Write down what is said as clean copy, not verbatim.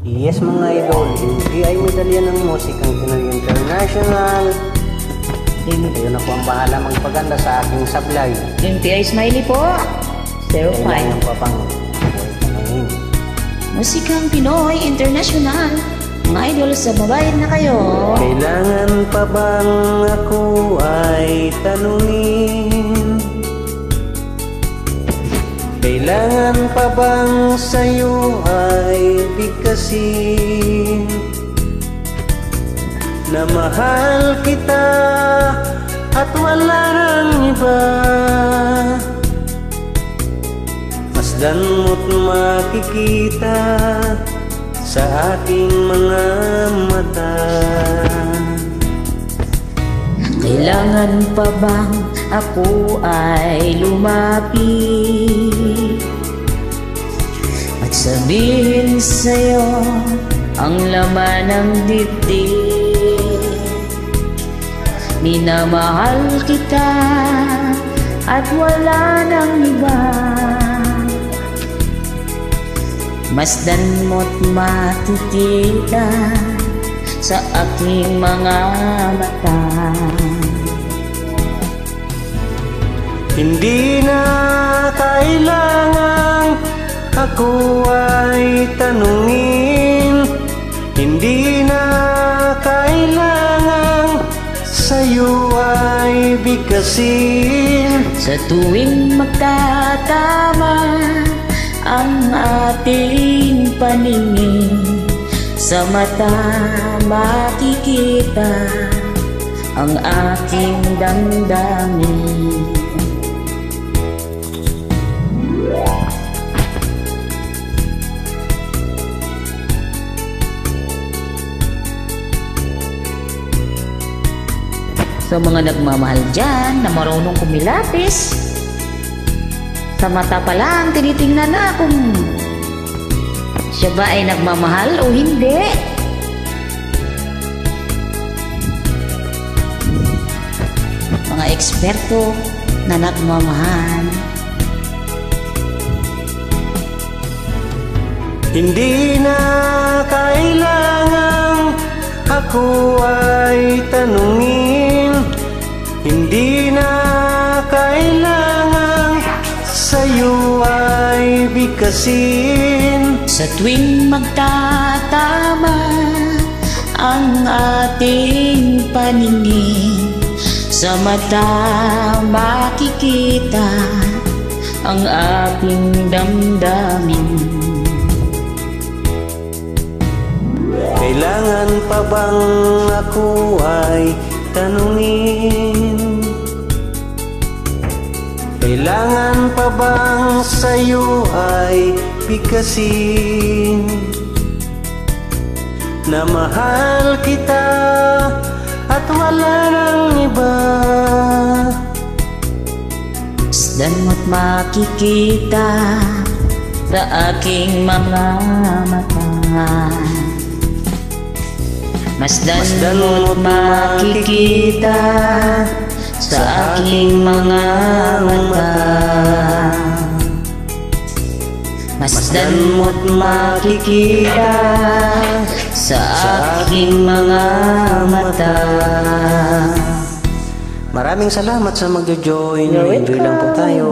Yes mga idol, hindi ay medalya ng musikang Pinoy International. Ayun ako ang bahala magpaganda sa aking sablay. MTI Smiley po, 05. Kailangan pa pang tanungin. Musikang Pinoy International, mga idol sa babayad na kayo. Kailangan pa bang ako ay tanungin? Kailangan pa bang sa'yo ay bigkasin na mahal kita at wala nang iba? Masdan mo't makikita sa aking mga mata. Kailangan pa bang ako ay lumapit at sabihin sa'yo ang laman ng dibdib? Minamahal kita at wala nang iba. Masdan mo't makikita sa aking mga mata. Hindi na kailangang ako ay tanungin, hindi na kailangang sa'yo ay bigkasin. Sa tuwing magkatama ang ating paningin, sa mata makikita ang aking damdamin. Sa mga nagmamahal dyan na marunong kumilapis, sa mata pa lang tinitingnan na kung siya ba ay nagmamahal o hindi. Mga eksperto na nagmamahal. Hindi na kailangang ako ay tanungin, hindi na kailangang sa'yo ay bigkasin. Sa tuwing magtatama ang ating paningin, sa mata makikita ang ating damdamin. Kailangan pa bang ako ay tanungin? Kailangan pa bang sa'yo ay bigkasin na mahal kita at wala nang iba? Masdan mo't makikita sa aking mga mata. Masdan mo't makikita sa aking mga mata. Masdan mo't makikita sa aking mga mata. Maraming salamat sa magjo-join. Enjoy lang po tayo.